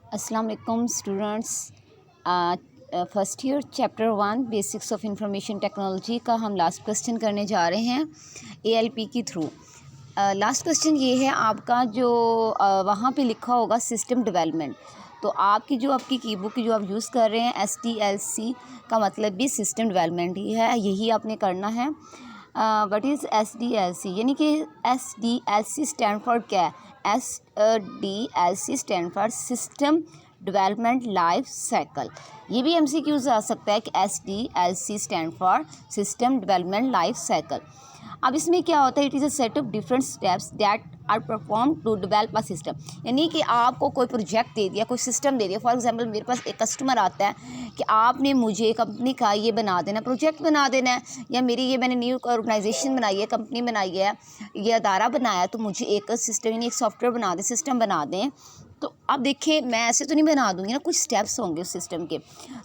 अस्सलाम वालेकुम students. First year chapter 1 basics of information technology का हम लास्ट क्वेश्चन करने जा रहे हैं एएलपी के थ्रू। लास्ट क्वेश्चन ये है आपका जो वहाँ पे लिखा होगा सिस्टम डेवलपमेंट। तो आपकी कीबोर्ड की जो आप यूज़ कर रहे हैं SDLC का मतलब भी सिस्टम डेवलपमेंट ही है, यही आपने करना है। व्हाट इज़ SDLC यानी कि SDLC स्टैंड फॉर क्या है? SDLC stand for system development life cycle. ये भी MCQs आ सकता है कि SDLC stand for system development life cycle. अब इसमें क्या होता है? It is a set of different steps that are perform to develop a system. यानी कि आपको कोई प्रोजेक्ट दे दिया, कोई सिस्टम दे दिया। फॉर एग्जांपल मेरे पास एक कस्टमर आता है कि आपने मुझे कंपनी का ये बना देना, प्रोजेक्ट बना देना है, या मेरी ये मैंने न्यू ऑर्गेनाइजेशन बनाई है, कंपनी बनाई है, ये अदारा बनाया, तो मुझे एक सिस्टम यानी एक सॉफ्टवेयर बना दें, सिस्टम बना दें। तो अब देखिए, मैं ऐसे तो नहीं बना दूँगी ना, कुछ स्टेप्स होंगे उस सिस्टम के।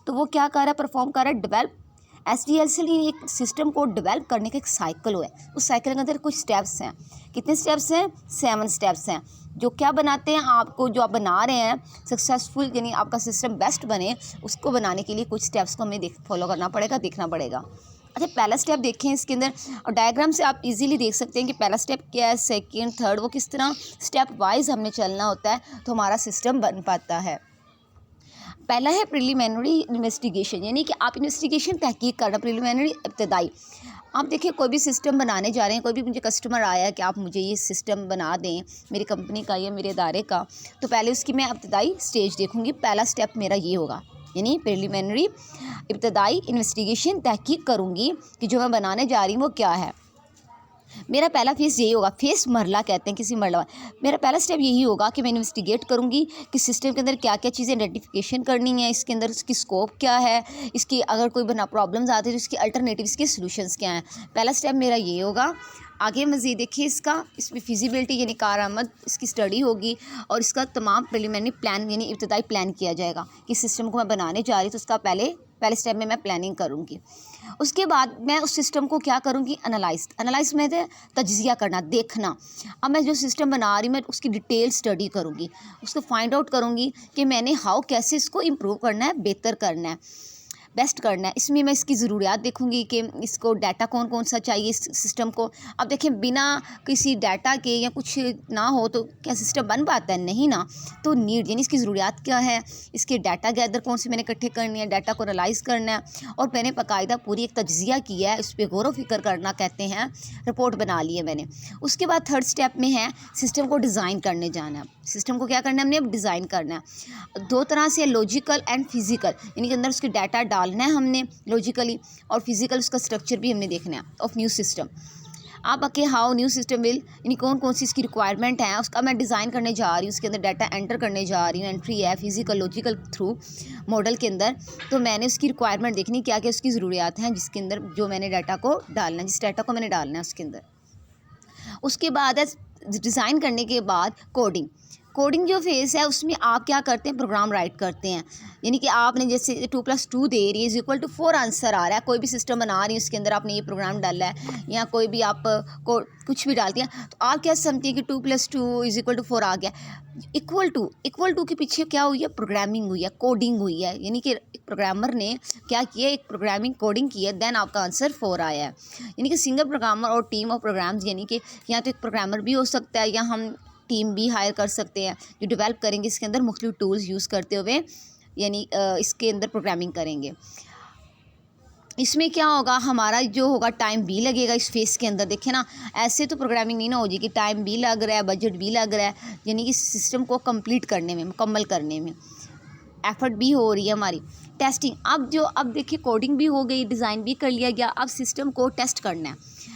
तो वो क्या कर रहा है? परफॉर्म कर रहा है डेवलप। SDLC एक सिस्टम को डेवलप करने का एक साइकिल है। उस साइकिल के अंदर कुछ स्टेप्स हैं। कितने स्टेप्स हैं? 7 स्टेप्स हैं, जो क्या बनाते हैं आपको, जो आप बना रहे हैं सक्सेसफुल यानी आपका सिस्टम बेस्ट बने, उसको बनाने के लिए कुछ स्टेप्स को हमें फॉलो करना पड़ेगा, देखना पड़ेगा। अच्छा, पहला स्टेप देखें इसके अंदर, और डायग्राम से आप इजीली देख सकते हैं कि पहला स्टेप क्या है, सेकंड, थर्ड, वो किस तरह स्टेप वाइज हमने चलना होता है तो हमारा सिस्टम बन पाता है। पहला है प्रिलिमिनरी इन्वेस्टिगेशन, यानी कि आप इन्वेस्टिगेशन तहकीक करना, प्रिलिमिनरी इब्तदाई। आप देखिए, कोई भी सिस्टम बनाने जा रहे हैं, कोई भी मुझे कस्टमर आया कि आप मुझे ये सिस्टम बना दें मेरी कंपनी का या मेरे इदारे का, तो पहले उसकी मैं इब्तदाई स्टेज देखूंगी। पहला स्टेप मेरा ये होगा, यानी प्रिलिमिनरी इब्तदाई इन्वेस्टिगेशन, तहकीक करूँगी कि जो मैं बनाने जा रही हूँ वो क्या है। मेरा पहला फेस यही होगा, फेस मरला कहते हैं किसी मरला। मेरा पहला स्टेप यही होगा कि मैं इन्वेस्टिगेट करूँगी कि सिस्टम के अंदर क्या क्या चीज़ें आइडेंटिफिकेशन करनी है, इसके अंदर इसकी स्कोप क्या है, इसकी अगर कोई बना प्रॉब्लम्स आती है तो इसकी अल्टरनेटिव, इसके सॉल्यूशंस क्या हैं। पहला स्टेप मेरा ये होगा। आगे मज़ीद देखिए, इसमें फिजिबिलिटी यानी कारआमद, इसकी स्टडी होगी, और इसका तमाम प्रिलिमिनरी प्लान यानी इब्तदाई प्लान किया जाएगा कि सिस्टम को मैं बनाने जा रही हूँ, तो उसका पहले स्टेप में मैं प्लानिंग करूँगी। उसके बाद मैं उस सिस्टम को क्या करूँगी? एनालाइज में तज्जिया करना, देखना। अब मैं जो सिस्टम बना रही हूँ मैं उसकी डिटेल स्टडी करूँगी, उसको फाइंड आउट करूँगी कि मैंने कैसे इसको इम्प्रूव करना है, बेहतर करना है, बेस्ट करना है। इसमें मैं इसकी ज़रूरियात देखूंगी कि इसको डाटा कौन कौन सा चाहिए इस सिस्टम को। अब देखें, बिना किसी डाटा के या कुछ ना हो तो क्या सिस्टम बन पाता है? नहीं ना। तो नीड यानी इसकी ज़रूरियात क्या है, इसके डाटा गैदर कौन से मैंने इकट्ठे करनी है, डाटा को एनालाइज करना है, और मैंने बाकायदा पूरी एक तज्जिया किया है, उस पर गौर व फिक्र करना कहते हैं, रिपोर्ट बना ली है मैंने। उसके बाद थर्ड स्टेप में है सिस्टम को डिज़ाइन करने जाना है। सिस्टम को क्या करना है? हमने अब डिज़ाइन करना है। दो तरह से, लॉजिकल एंड फिजिकल, यानी कि अंदर उसके डाटा डालना है हमने लॉजिकली, और फिजिकल उसका स्ट्रक्चर भी हमने देखना है ऑफ न्यू सिस्टम। आप आके हाउ न्यू सिस्टम विल, यानी कौन कौन सी इसकी रिक्वायरमेंट है, उसका मैं डिज़ाइन करने जा रही हूँ, उसके अंदर डाटा एंटर करने जा रही हूँ, एंट्री है फिजिकल लॉजिकल थ्रू मॉडल के अंदर। तो मैंने उसकी रिक्वायरमेंट देखनी, क्या क्या उसकी ज़रूरियात हैं जिसके अंदर जो मैंने डाटा को डालना है, जिस डाटा को मैंने डालना है उसके अंदर। उसके बाद है डिज़ाइन करने के बाद कोडिंग जो फेज़ है उसमें आप क्या करते हैं? प्रोग्राम राइट करते हैं। यानी कि आपने जैसे 2+2 दे रही है इज इक्वल टू 4 आंसर आ रहा है, कोई भी सिस्टम बना रही है उसके अंदर आपने ये प्रोग्राम डाला है, या कोई भी आप कुछ भी डालती हैं, तो आप क्या समझती हैं कि 2+2 इज इक्वल टू 4 आ गया। इक्वल टू के पीछे क्या हुई है? प्रोग्रामिंग हुई है, कोडिंग हुई है, यानी कि एक प्रोग्रामर ने क्या किया? एक प्रोग्रामिंग कोडिंग की है, देन आपका आंसर 4 आया है। यानी कि सिंगल प्रोग्रामर और टीम ऑफ प्रोग्राम्स, यानी कि या तो एक प्रोग्रामर भी हो सकता है, या हम टीम भी हायर कर सकते हैं जो डेवलप करेंगे इसके अंदर मुख्तलिफ टूल्स यूज़ करते हुए, यानी इसके अंदर प्रोग्रामिंग करेंगे। इसमें क्या होगा? हमारा जो होगा टाइम भी लगेगा इस फेस के अंदर। देखें ना, ऐसे तो प्रोग्रामिंग नहीं ना हो जाएगी, टाइम भी लग रहा है, बजट भी लग रहा है, यानी कि सिस्टम को कंप्लीट करने में, मुकम्मल करने में एफर्ट भी हो रही है हमारी। टेस्टिंग, अब देखिए, कोडिंग भी हो गई, डिज़ाइन भी कर लिया गया, अब सिस्टम को टेस्ट करना है।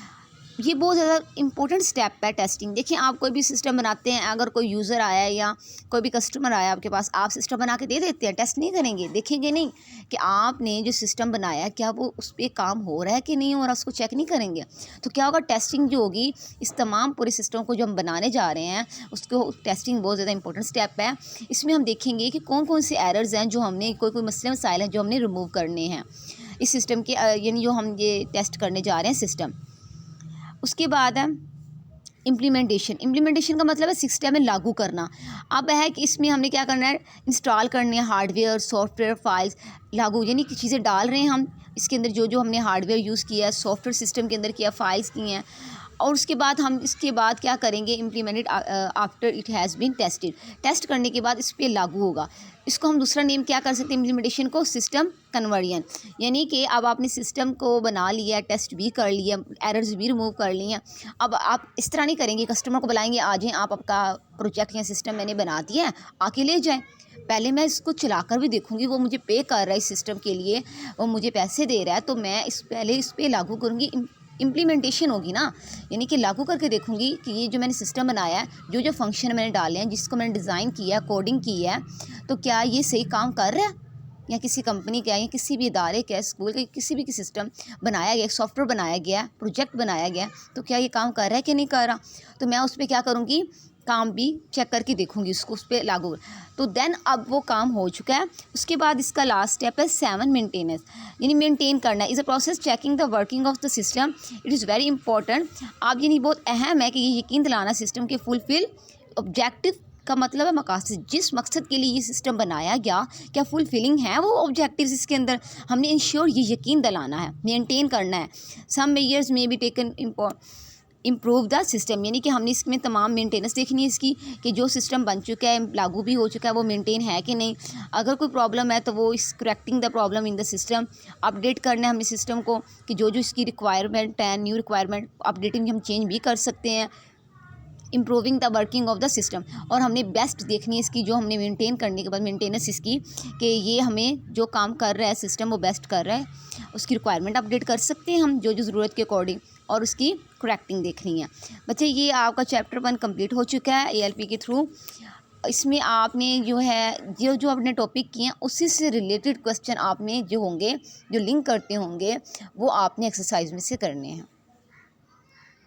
ये बहुत ज़्यादा इंपॉर्टेंट स्टेप है टेस्टिंग। देखिए, आप कोई भी सिस्टम बनाते हैं, अगर कोई यूज़र आया है या कोई भी कस्टमर आया आपके पास, आप सिस्टम बना के दे देते हैं, टेस्ट नहीं करेंगे, देखेंगे नहीं कि आपने जो सिस्टम बनाया क्या वो उस पर काम हो रहा है कि नहीं हो रहा, उसको चेक नहीं करेंगे। तो क्या होगा? टेस्टिंग जो होगी इस तमाम पूरे सिस्टम को जो हम बनाने जा रहे हैं उसको, टेस्टिंग बहुत ज़्यादा इंपॉर्टेंट स्टेप है। इसमें हम देखेंगे कि कौन कौन से एरर्स हैं जो हमने, कोई मसले मसाइल हैं जो हमने रिमूव करने हैं इस सिस्टम के, यानी जो हम ये टेस्ट करने जा रहे हैं सिस्टम। उसके बाद है इम्प्लीमेंटेशन का मतलब है सिस्टम में लागू करना। अब है कि इसमें हमने क्या करना है, इंस्टॉल करने हैं हार्डवेयर, सॉफ्टवेयर, फाइल्स लागू, यानी कि चीज़ें डाल रहे हैं हम इसके अंदर, जो जो हमने हार्डवेयर यूज़ किया है, सॉफ्टवेयर सिस्टम के अंदर किया, फाइल्स की हैं, और उसके बाद हम इसके बाद क्या करेंगे, implemented after it has been tested, test करने के बाद इस पर लागू होगा। इसको हम दूसरा नेम क्या कर सकते हैं इम्प्लीमेंटेशन को, सिस्टम कन्वर्जन। यानी कि अब आपने सिस्टम को बना लिया, टेस्ट भी कर लिया, एरर्स भी रिमूव कर लिए हैं। अब आप इस तरह नहीं करेंगे, कस्टमर को बुलाएंगे, आ जाएँ आप, आपका प्रोजेक्ट या सिस्टम मैंने बना दिया है, आके ले जाएँ। पहले मैं इसको चलाकर भी देखूंगी, वो मुझे पे कर रहा है इस सिस्टम के लिए, वो मुझे पैसे दे रहा है, तो मैं पहले इस पर लागू करूँगी। इम्प्लीमेंटेशन होगी ना, यानी कि लागू करके देखूंगी कि ये जो मैंने सिस्टम बनाया है, जो जो फंक्शन मैंने डाले हैं, जिसको मैंने डिज़ाइन किया, कोडिंग की है, तो क्या ये सही काम कर रहा है, या किसी कंपनी का या किसी भी इदारे का, स्कूल का, किसी भी सिस्टम बनाया गया, सॉफ्टवेयर बनाया गया, प्रोजेक्ट बनाया गया, तो क्या ये काम कर रहा है कि नहीं कर रहा। तो मैं उस पर क्या करूँगी, काम भी चेक करके देखूंगी उसको, उस पर लागू। तो देन अब वो काम हो चुका है। उसके बाद इसका लास्ट स्टेप है 7 मेंटेनेंस, यानी मेंटेन करना is a process checking the working of the system, it is very important. आप यानी बहुत अहम है कि ये यकीन दिलाना सिस्टम के फुलफिल ऑब्जेक्टिव का मतलब है मकासद, जिस मकसद के लिए ये सिस्टम बनाया गया, क्या फुलफिलिंग है वो ऑब्जेक्टिव्स इसके अंदर, हमने इंश्योर ये यकीन दिलाना है, मेंटेन करना है। सम मेजर्स में be taken improve the system, यानी कि हमने इसमें तमाम मेंटेनेंस देखनी है इसकी, कि जो सिस्टम बन चुका है, लागू भी हो चुका है, वो मेंटेन है कि नहीं। अगर कोई प्रॉब्लम है तो वो इस correcting the problem in the system, update करना है हमने सिस्टम को, कि जो जो इसकी रिक्वायरमेंट है, न्यू रिक्वायरमेंट अपडेटिंग हम चेंज भी कर सकते हैं। Improving the working of the system, और हमने बेस्ट देखनी है इसकी, जो हमने मेंटेन करने के बाद मेंटेनेंस इसकी, कि ये हमें जो काम कर रहा है सिस्टम वो बेस्ट कर रहा है, उसकी रिक्वायरमेंट अपडेट कर सकते हैं हम जो जो ज़रूरत के अकॉर्डिंग, और उसकी करेक्टिंग देखनी है। बच्चे ये आपका चैप्टर 1 कंप्लीट हो चुका है ALP के थ्रू। इसमें आपने जो है जो जो अपने टॉपिक किए हैं उसी से रिलेटेड क्वेश्चन आपने जो होंगे, जो लिंक करते होंगे, वो आपने एक्सरसाइज में से करने हैं।